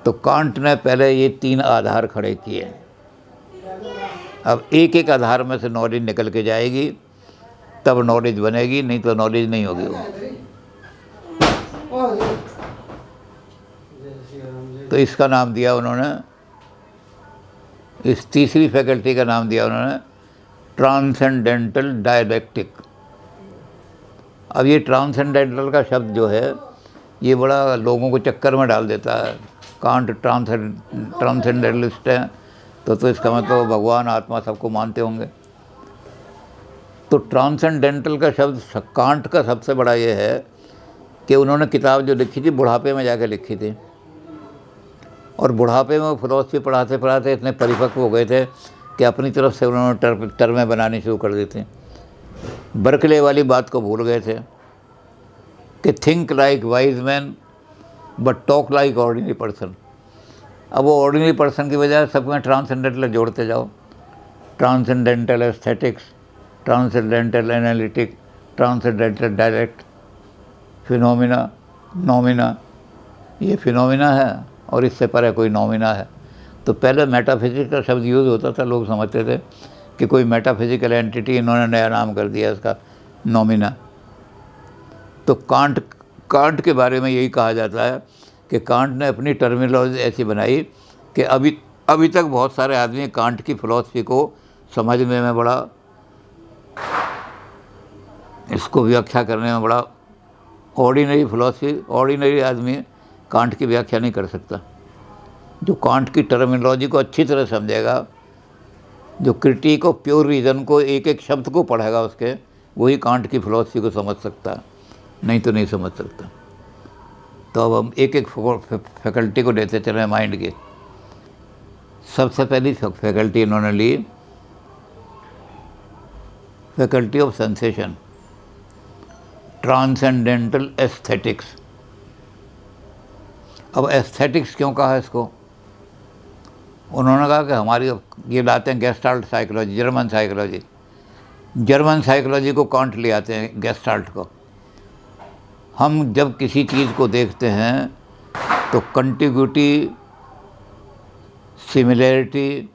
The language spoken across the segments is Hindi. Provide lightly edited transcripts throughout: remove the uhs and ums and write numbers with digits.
तो कांट ने पहले ये 3 आधार खड़े किए। अब एक एक आधार में से नॉलेज निकल के जाएगी, तब नॉलेज बनेगी, नहीं तो नॉलेज नहीं होगी वो। तो इसका नाम दिया उन्होंने, इस तीसरी फैकल्टी का नाम दिया उन्होंने ट्रांसेंडेंटल डायलेक्टिक। अब ये ट्रांसेंडेंटल का शब्द जो है ये बड़ा लोगों को चक्कर में डाल देता है। कांट ट्रांसेंडेंटलिस्ट है तो इसका मतलब भगवान आत्मा सबको मानते होंगे। तो ट्रांसेंडेंटल का शब्द कांट का सबसे बड़ा ये है कि उन्होंने किताब जो लिखी थी बुढ़ापे में जाके लिखी थी, और बुढ़ापे में फिलॉसफी पढ़ाते पढ़ाते इतने परिपक्व हो गए थे कि अपनी तरफ से उन्होंने टर्में बनानी शुरू कर दी थी। बर्कले वाली बात को भूल गए थे कि think like wise man but talk like ordinary person. अब वो ऑर्डिनरी पर्सन की बजाय सब में ट्रांसेंडेंटल जोड़ते जाओ, transcendental aesthetics, transcendental analytic, transcendental dialect, phenomena, noumena. ये फिनोमिना है और इससे परे कोई नोमिना है। तो पहले मेटाफिजिक्स का शब्द यूज़ होता था, लोग समझते थे कि कोई मेटाफिजिकल एंटिटी, इन्होंने नया नाम कर दिया इसका नोमिना। तो कांट के बारे में यही कहा जाता है कि कांट ने अपनी टर्मिनोलॉजी ऐसी बनाई कि अभी तक बहुत सारे आदमी कांट की फ़िलॉसफी को समझने में बड़ा, इसको व्याख्या करने में बड़ा, ऑर्डिनरी आदमी कांट की व्याख्या नहीं कर सकता। जो कांट की टर्मिनोलॉजी को अच्छी तरह समझेगा, जो क्रिटिक ऑफ प्योर रीज़न को एक एक शब्द को पढ़ेगा उसके, वही कांट की फ़िलॉसफी को समझ सकता है, नहीं तो नहीं समझ सकता। तो अब हम एक एक फैकल्टी को लेते चले माइंड की। सबसे पहली फैकल्टी इन्होंने ली faculty of sensation, transcendental aesthetics. अब एस्थेटिक्स क्यों कहा इसको? उन्होंने कहा कि हमारी ये लाते हैं गेस्टाल्ट साइकोलॉजी, जर्मन साइकोलॉजी को कांट ले आते हैं, गेस्टाल्ट को। हम जब किसी चीज़ को देखते हैं तो कंटिग्यूटी, सिमिलैरिटी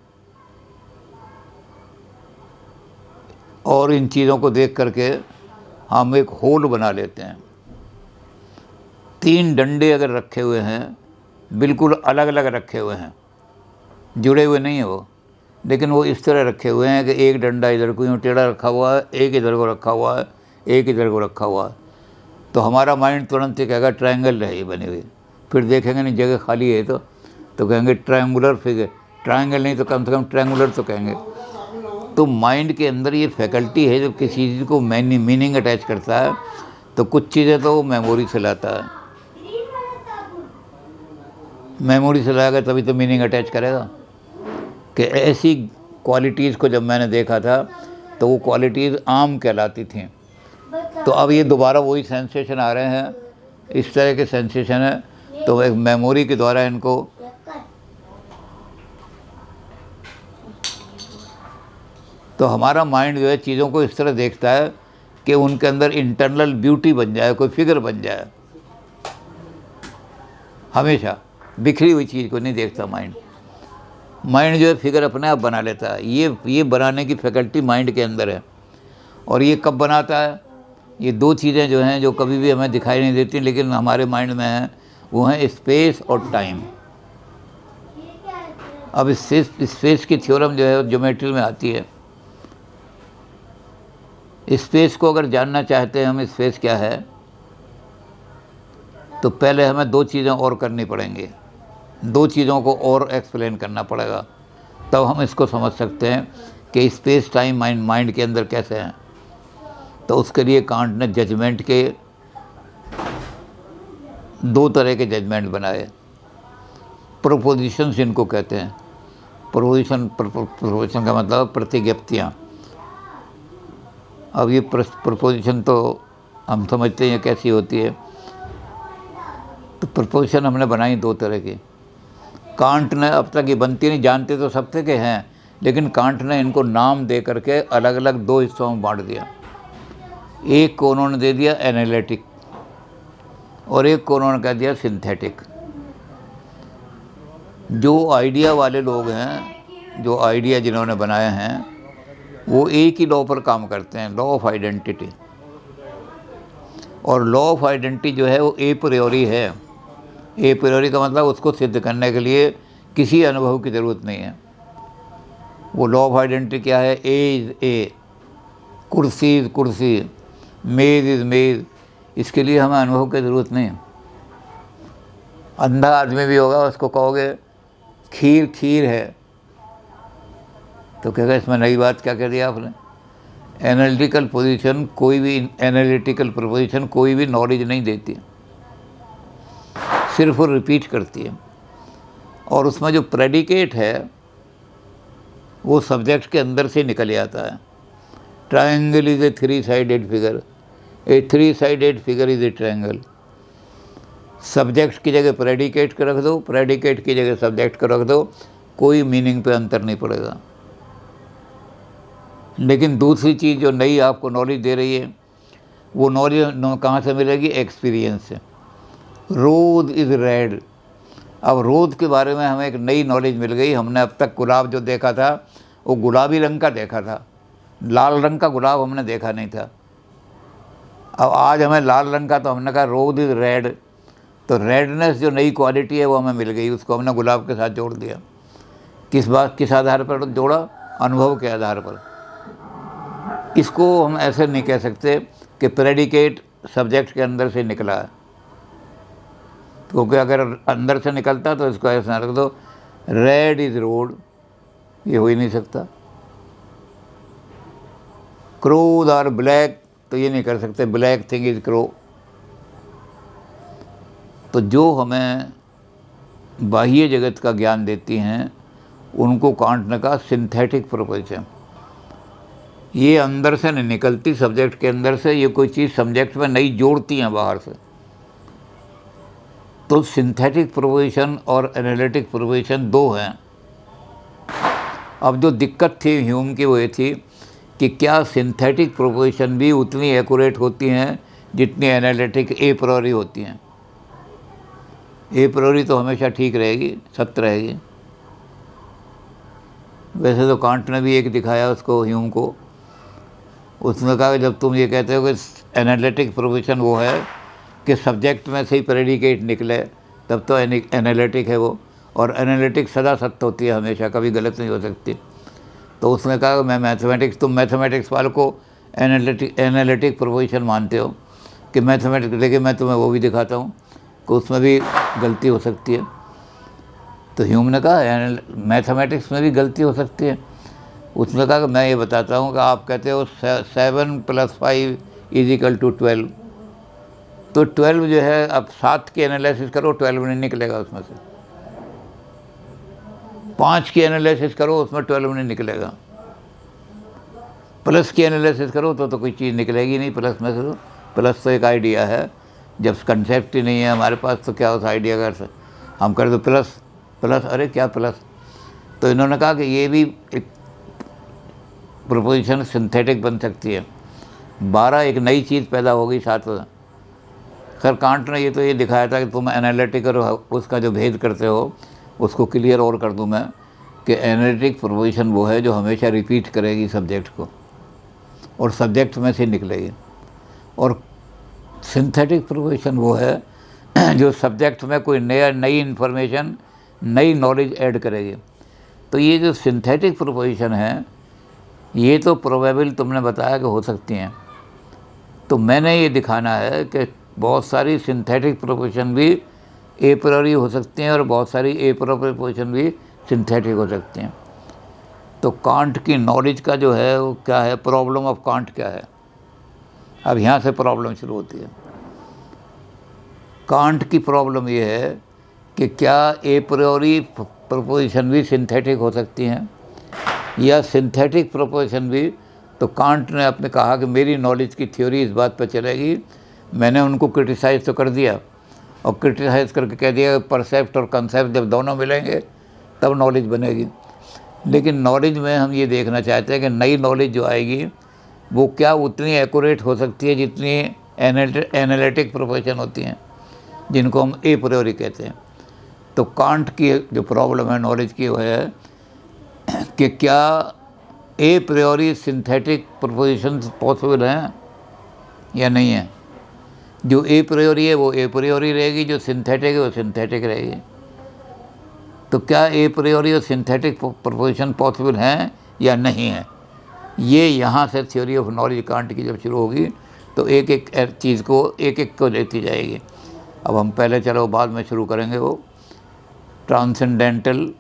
और इन चीज़ों को देख करके हम एक होल बना लेते हैं। 3 डंडे अगर रखे हुए हैं, बिल्कुल अलग अलग रखे हुए हैं, जुड़े हुए नहीं है वो, लेकिन वो इस तरह रखे हुए हैं कि एक डंडा इधर को यूँ टेढ़ा रखा हुआ है, एक इधर को रखा हुआ है, एक इधर को रखा हुआ है, तो हमारा माइंड तुरंत ही कहेगा ट्रायंगल है ये बनी हुई। फिर देखेंगे नहीं जगह खाली है तो कहेंगे ट्रायंगुलर फिगर, ट्रायंगल नहीं तो कम से कम ट्रायंगुलर तो कहेंगे। तो माइंड के अंदर ये फैकल्टी है, जब किसी चीज़ को मीनिंग अटैच करता है तो कुछ चीज़ें तो वो मेमोरी से लाता है, मेमोरी से लाएगा तभी तो मीनिंग अटैच करेगा। कि ऐसी क्वालिटीज़ को जब मैंने देखा था तो वो क्वालिटीज़ आम कहलाती थीं। तो अब ये दोबारा वही सेंसेशन आ रहे हैं, इस तरह के सेंसेशन है, तो एक मेमोरी के द्वारा इनको तो हमारा माइंड जो है चीज़ों को इस तरह देखता है कि उनके अंदर इंटरनल ब्यूटी बन जाए, कोई फिगर बन जाए। हमेशा बिखरी हुई चीज़ को नहीं देखता माइंड जो है फिगर अपने आप बना लेता है। ये बनाने की फैकल्टी माइंड के अंदर है। और ये कब बनाता है? ये 2 चीज़ें जो हैं जो कभी भी हमें दिखाई नहीं देती लेकिन हमारे माइंड में हैं, वो हैं स्पेस और टाइम। अब स्पेस की थ्योरम जो है ज्योमेट्री में आती है। स्पेस को अगर जानना चाहते हैं हम स्पेस क्या है, तो पहले हमें 2 चीज़ें और करनी पड़ेंगी, 2 चीज़ों को और एक्सप्लेन करना पड़ेगा, तब हम इसको समझ सकते हैं कि स्पेस टाइम माइंड के अंदर कैसे हैं। तो उसके लिए कांट ने जजमेंट के 2 तरह के जजमेंट बनाए। प्रोपोजिशंस जिनको कहते हैं, प्रोपोजिशन का मतलब प्रतिज्ञप्तियाँ। अब ये प्रोपोजिशन तो हम समझते हैं कैसी होती है। तो प्रोपोजिशन हमने बनाई 2 तरह की। कांट ने, अब तक ये बनती नहीं, जानते तो सब थे कि हैं, लेकिन कांट ने इनको नाम दे करके अलग अलग 2 हिस्सों में बांट दिया। एक को उन्होंने दे दिया एनालिटिक और एक को उन्होंने कह दिया सिंथेटिक। जो आइडिया वाले लोग हैं, जो आइडिया जिन्होंने बनाए हैं, वो एक ही लॉ पर काम करते हैं, लॉ ऑफ आइडेंटिटी। और लॉ ऑफ आइडेंटिटी जो है वो ए प्रियोरी है। ए प्रियोरी का मतलब उसको सिद्ध करने के लिए किसी अनुभव की ज़रूरत नहीं है। वो लॉ ऑफ आइडेंटिटी क्या है? ए इज़ ए, कुर्सी इज़ कुर्सी, मेज़ इज़ मेज़। इसके लिए हमें अनुभव की ज़रूरत नहीं है। अंधा आदमी भी होगा, उसको कहोगे खीर खीर है, तो कहेगा इसमें नई बात क्या कह दिया आपने। एनालिटिकल पोजीशन कोई भी, एनालिटिकल प्रपोजिशन कोई भी नॉलेज नहीं देती, सिर्फ वो रिपीट करती है। और उसमें जो प्रेडिकेट है वो सब्जेक्ट के अंदर से निकल आता है। Triangle is a three sided figure, a three sided figure is a triangle. Subject की जगह प्रेडिकेट को रख दो, प्रेडिकेट की जगह सब्जेक्ट को रख दो, कोई मीनिंग पे अंतर नहीं पड़ेगा। लेकिन दूसरी चीज़ जो नई आपको नॉलेज दे रही है, वो नॉलेज कहाँ से मिलेगी? एक्सपीरियंस से। रोज़ इज़ रेड। अब रोज़ के बारे में हमें एक नई नॉलेज मिल गई। हमने अब तक गुलाब जो देखा था वो गुलाबी रंग का देखा था, लाल रंग का गुलाब हमने देखा नहीं था। अब आज हमें लाल रंग का, तो हमने कहा रोज़ इज़ रेड, तो रेडनेस जो नई क्वालिटी है वो हमें मिल गई, उसको हमने गुलाब के साथ जोड़ दिया। किस बात, किस आधार पर जोड़ा? अनुभव के आधार पर। इसको हम ऐसे नहीं कह सकते कि प्रेडिकेट सब्जेक्ट के अंदर से निकला है, क्योंकि अगर अंदर से निकलता तो इसको ऐसा रख दो, रेड इज़ रोड, ये हो ही नहीं सकता। क्रोज आर ब्लैक, तो ये नहीं कर सकते, ब्लैक थिंग इज़ क्रो। तो जो हमें बाह्य जगत का ज्ञान देती हैं उनको कांट ने कहा सिंथेटिक प्रोपोजिशन। ये अंदर से नहीं निकलती, सब्जेक्ट के अंदर से, ये कोई चीज़ सब्जेक्ट में नई जोड़ती हैं बाहर से। तो सिंथेटिक प्रोपोजिशन और एनालिटिक प्रोपोजिशन दो हैं। अब जो दिक्कत थी ह्यूम की वो ये थी कि क्या सिंथेटिक प्रोपोजिशन भी उतनी एक्यूरेट होती हैं जितनी एनालिटिक ए प्रायोरी होती हैं। ए प्रायोरी तो हमेशा ठीक रहेगी, सत्य रहेगी। वैसे तो कांट ने भी एक दिखाया उसको, ह्यूम को। उसने कहा कि जब तुम ये कहते हो कि एनालिटिक प्रोपोजिशन वो है कि सब्जेक्ट में से ही प्रेडिकेट निकले, तब तो एनालिटिक है वो, और एनालिटिक सदा सत्य होती है, हमेशा कभी गलत नहीं हो सकती। तो उसने कहा कि मैं मैथमेटिक्स, तुम मैथमेटिक्स वालों को एनालिटिक प्रोपोजिशन मानते हो कि मैथमेटिक्स, लेकिन मैं तुम्हें वो भी दिखाता हूँ कि उसमें भी गलती हो सकती है। तो ह्यूम ने कहा मैथमेटिक्स में भी गलती हो सकती है। उसने कहा कि मैं ये बताता हूँ कि आप कहते हो 7 + 5 = 12, तो 12 जो है, अब 7 की एनालिसिस करो 12 नहीं निकलेगा उसमें से। 5 की एनालिसिस करो उसमें 12 नहीं निकलेगा। प्लस की एनालिसिस करो तो कोई चीज़ निकलेगी नहीं प्लस में से। तो प्लस तो एक आइडिया है, जब कंसेप्ट ही नहीं है हमारे पास तो क्या उस आइडिया का हम कर दो प्लस प्लस, अरे क्या प्लस। तो इन्होंने कहा कि ये भी एक प्रोपोजिशन सिंथेटिक बन सकती है। 12 एक नई चीज़ पैदा हो गई साथ में। खैर कांट ने ये तो ये दिखाया था कि तुम एनालिटिक और उसका जो भेद करते हो उसको क्लियर और कर दूं मैं कि एनालिटिक प्रोपोजिशन वो है जो हमेशा रिपीट करेगी सब्जेक्ट को और सब्जेक्ट में से निकलेगी, और सिंथेटिक प्रोपोजिशन वो है जो सब्जेक्ट में कोई नई इन्फॉर्मेशन, नई नॉलेज ऐड करेगी। तो ये जो सिंथेटिक प्रोपोजिशन है ये तो प्रोबेबल तुमने बताया कि हो सकती हैं, तो मैंने ये दिखाना है कि बहुत सारी सिंथेटिक प्रोपोजिशन भी ए प्रायोरी हो सकती हैं और बहुत सारी ए प्रोपोजिशन भी सिंथेटिक हो सकती हैं। तो कांट की नॉलेज का जो है वो क्या है, प्रॉब्लम ऑफ कांट क्या है। अब यहाँ से प्रॉब्लम शुरू होती है। कांट की प्रॉब्लम ये है कि क्या ए प्रायोरी प्रोपोजिशन भी सिंथेटिक हो सकती हैं या सिंथेटिक प्रोपोजिशन भी। तो कांट ने अपने कहा कि मेरी नॉलेज की थ्योरी इस बात पर चलेगी। मैंने उनको क्रिटिसाइज़ तो कर दिया और क्रिटिसाइज़ करके कह दिया परसेप्ट और कंसेप्ट जब दोनों मिलेंगे तब नॉलेज बनेगी। लेकिन नॉलेज में हम ये देखना चाहते हैं कि नई नॉलेज जो आएगी वो क्या उतनी एक्यूरेट हो सकती है जितनी एनालिटिक प्रोपोजिशन होती हैं जिनको हम ए प्रायोरी कहते हैं। तो कांट की जो प्रॉब्लम है नॉलेज की वो है कि क्या ए प्रियोरी सिंथेटिक प्रोपोजिशंस पॉसिबल हैं या नहीं है। जो ए प्रियोरी है वो ए प्रियोरी रहेगी, जो सिंथेटिक है वो सिंथेटिक रहेगी। तो क्या ए प्रियोरी और सिंथेटिक प्रोपोजिशन पॉसिबल हैं या नहीं है, ये यहाँ से थ्योरी ऑफ नॉलेज कांट की जब शुरू होगी तो एक एक चीज़ को एक एक को लेती जाएगी। अब हम पहले चलो बाद में शुरू करेंगे वो ट्रांसेंडेंटल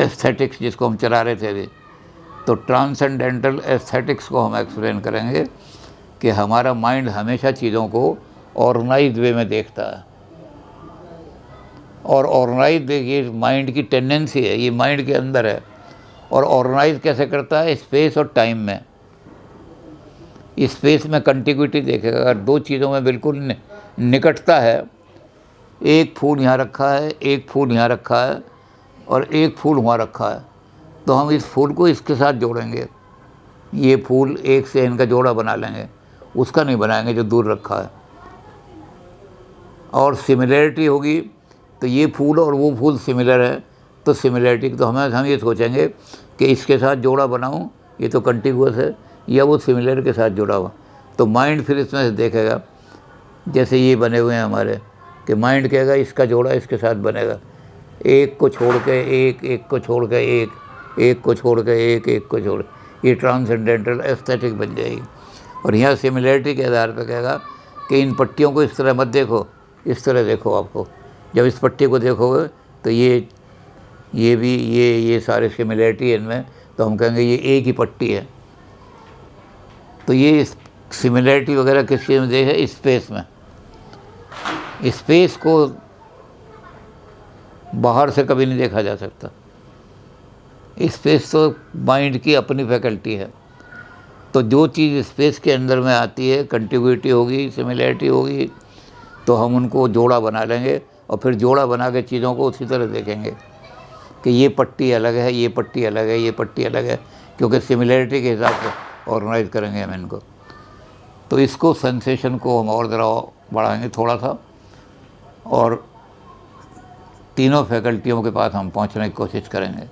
एस्थेटिक्स जिसको हम चला रहे थे अभी। तो ट्रांसेंडेंटल एस्थेटिक्स को हम एक्सप्लेन करेंगे कि हमारा माइंड हमेशा चीज़ों को ऑर्गेनाइज्ड वे में देखता है, और ऑर्गेनाइज्ड ये माइंड की टेंडेंसी है, ये माइंड के अंदर है। और ऑर्गेनाइज कैसे करता है, स्पेस और टाइम में। स्पेस में कंटिग्यूटी देखेगा, अगर दो चीज़ों में बिल्कुल निकटता है, एक फूल यहाँ रखा है, एक फूल यहाँ रखा है और एक फूल वहाँ रखा है, तो हम इस फूल को इसके साथ जोड़ेंगे, ये फूल एक से इनका जोड़ा बना लेंगे, उसका नहीं बनाएंगे जो दूर रखा है। और सिमिलरिटी होगी तो ये फूल और वो फूल सिमिलर है, तो सिमिलरिटी तो हम ये सोचेंगे कि इसके साथ जोड़ा बनाऊं, ये तो कंटिग्यूअस है, या वो सिमिलर के साथ जुड़ा हुआ। तो माइंड फिर इसमें से देखेगा, जैसे ये बने हुए हैं हमारे, कि माइंड कहेगा इसका जोड़ा इसके साथ बनेगा, एक को छोड़ के एक, एक को छोड़ के एक, एक को छोड़ के एक, एक को छोड़, ये ट्रांसेंडेंटल एस्थेटिक बन जाएगी। और यहाँ सिमिलरिटी के आधार पर कहेगा कि इन पट्टियों को इस तरह मत देखो, इस तरह देखो। आपको जब इस पट्टी को देखोगे तो ये भी ये सारे सिमिलरिटी है इनमें, तो हम कहेंगे ये एक ही पट्टी है। तो ये सिमिलरिटी वगैरह किस चीज़ में देखे, स्पेस में। स्पेस को बाहर से कभी नहीं देखा जा सकता, स्पेस तो माइंड की अपनी फैकल्टी है। तो जो चीज़ स्पेस के अंदर में आती है, कंटिग्यूटी होगी, सिमिलरिटी होगी, तो हम उनको जोड़ा बना लेंगे और फिर जोड़ा बना के चीज़ों को उसी तरह देखेंगे कि ये पट्टी अलग है, ये पट्टी अलग है, ये पट्टी अलग है, क्योंकि सिमिलरिटी के हिसाब से ऑर्गेनाइज करेंगे हम इनको। तो इसको सेंसेशन को हम और ज़रा बढ़ाएंगे थोड़ा सा, और तीनों फैकल्टियों के पास हम पहुंचने की कोशिश करेंगे।